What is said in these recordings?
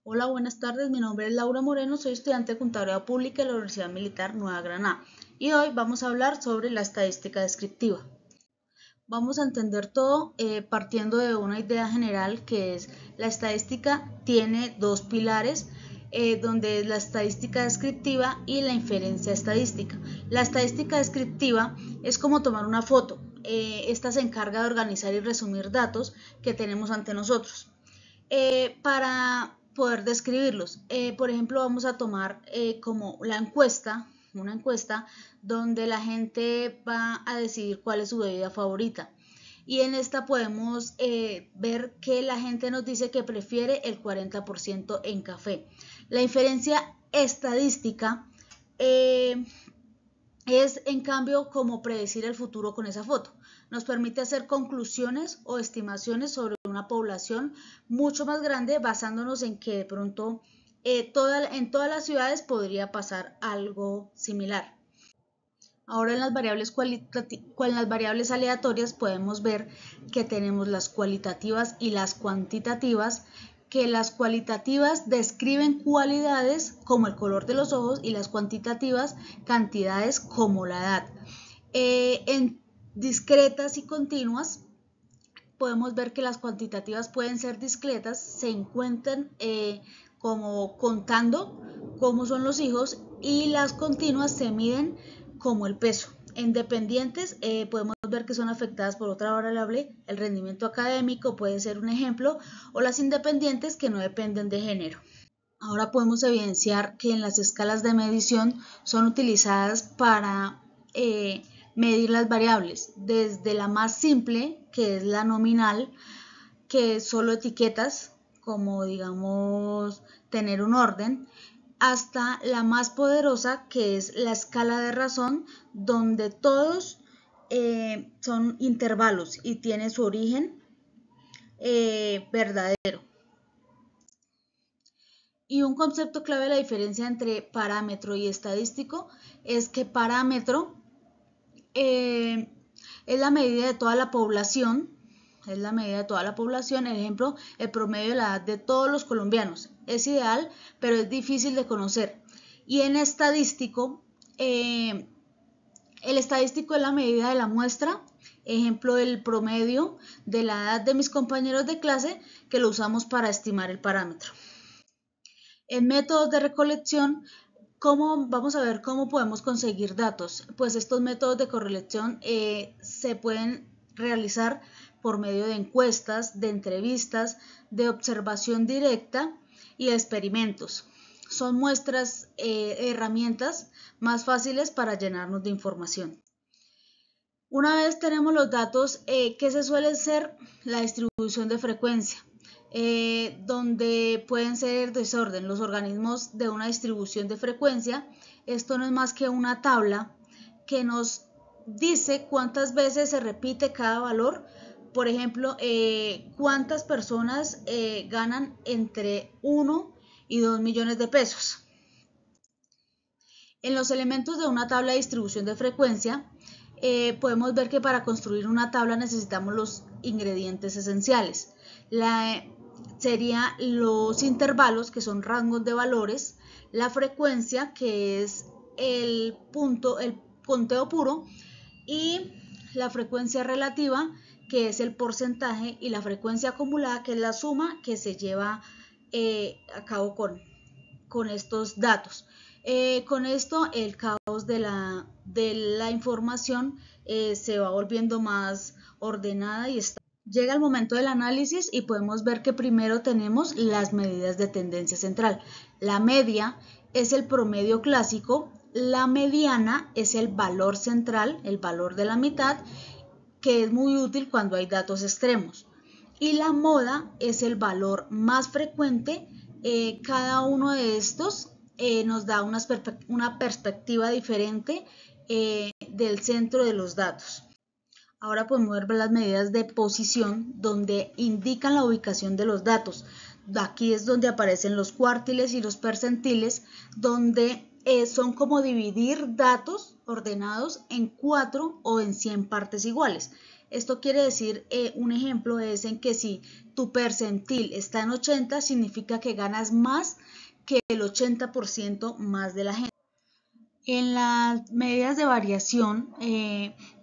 Hola, buenas tardes. Mi nombre es Laura Moreno, soy estudiante de Contaduría Pública de la Universidad Militar Nueva Granada y hoy vamos a hablar sobre la estadística descriptiva. Vamos a entender todo partiendo de una idea general que es la estadística tiene dos pilares, donde es la estadística descriptiva y la inferencia estadística. La estadística descriptiva es como tomar una foto. Esta se encarga de organizar y resumir datos que tenemos ante nosotros. Para poder describirlos, por ejemplo, vamos a tomar como una encuesta donde la gente va a decidir cuál es su bebida favorita. Y en esta podemos ver que la gente nos dice que prefiere el 40% en café. La inferencia estadística es en cambio como predecir el futuro con esa foto. Nos permite hacer conclusiones o estimaciones sobre una población mucho más grande basándonos en que de pronto en todas las ciudades podría pasar algo similar. Ahora en las variables aleatorias podemos ver que tenemos las cualitativas y las cuantitativas, que las cualitativas describen cualidades como el color de los ojos y las cuantitativas cantidades como la edad. En discretas y continuas podemos ver que las cuantitativas pueden ser discretas, se encuentran como contando cómo son los hijos, y las continuas se miden como el peso. En dependientes podemos ver que son afectadas por otra variable, el rendimiento académico puede ser un ejemplo, o las independientes que no dependen de género. Ahora podemos evidenciar que en las escalas de medición son utilizadas para medir las variables, desde la más simple, que es la nominal, que es solo etiquetas, como digamos tener un orden, hasta la más poderosa, que es la escala de razón, donde todos son intervalos y tiene su origen verdadero. Y un concepto clave de la diferencia entre parámetro y estadístico es que parámetro eh, es la medida de toda la población, es la medida de toda la población. Ejemplo, el promedio de la edad de todos los colombianos es ideal, pero es difícil de conocer. Y en estadístico, el estadístico es la medida de la muestra, ejemplo, el promedio de la edad de mis compañeros de clase, que lo usamos para estimar el parámetro. En métodos de recolección, vamos a ver cómo podemos conseguir datos. Pues estos métodos de correlación se pueden realizar por medio de encuestas, de entrevistas, de observación directa y de experimentos. Son muestras, herramientas más fáciles para llenarnos de información. Una vez tenemos los datos, ¿qué se suele ser? La distribución de frecuencia. Donde pueden ser desorden los organismos de una distribución de frecuencia. Esto no es más que una tabla que nos dice cuántas veces se repite cada valor. Por ejemplo, cuántas personas ganan entre 1 y 2 millones de pesos. En los elementos de una tabla de distribución de frecuencia, podemos ver que para construir una tabla necesitamos los ingredientes esenciales. Serían los intervalos, que son rangos de valores, la frecuencia, que es el conteo puro, y la frecuencia relativa, que es el porcentaje, y la frecuencia acumulada, que es la suma que se lleva a cabo con estos datos. Con esto el caos de la información se va volviendo más ordenada y está. Llega el momento del análisis y podemos ver que primero tenemos las medidas de tendencia central. La media es el promedio clásico, la mediana es el valor central, el valor de la mitad, que es muy útil cuando hay datos extremos. Y la moda es el valor más frecuente. Cada uno de estos nos da una perspectiva diferente del centro de los datos. Ahora podemos ver las medidas de posición, donde indican la ubicación de los datos. Aquí es donde aparecen los cuartiles y los percentiles, donde son como dividir datos ordenados en 4 o en 100 partes iguales. Esto quiere decir, un ejemplo es en que si tu percentil está en 80, significa que ganas más que el 80% más de la gente. En las medidas de variación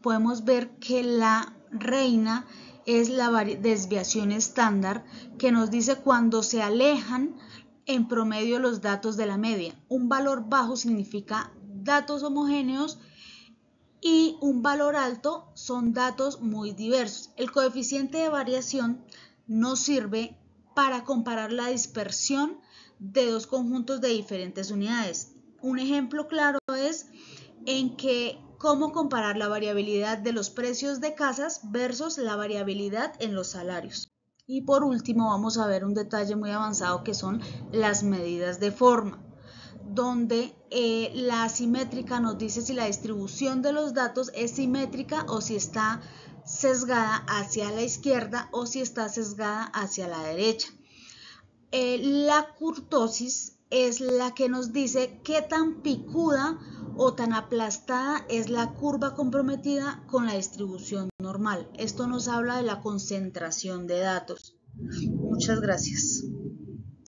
podemos ver que la reina es la desviación estándar, que nos dice cuando se alejan en promedio los datos de la media. Un valor bajo significa datos homogéneos y un valor alto son datos muy diversos. El coeficiente de variación nos sirve para comparar la dispersión de dos conjuntos de diferentes unidades. Un ejemplo claro es en que cómo comparar la variabilidad de los precios de casas versus la variabilidad en los salarios. Y por último vamos a ver un detalle muy avanzado que son las medidas de forma, donde la asimétrica nos dice si la distribución de los datos es simétrica o si está sesgada hacia la izquierda o si está sesgada hacia la derecha. La kurtosis es la que nos dice qué tan picuda o tan aplastada es la curva comprometida con la distribución normal. Esto nos habla de la concentración de datos. Muchas gracias.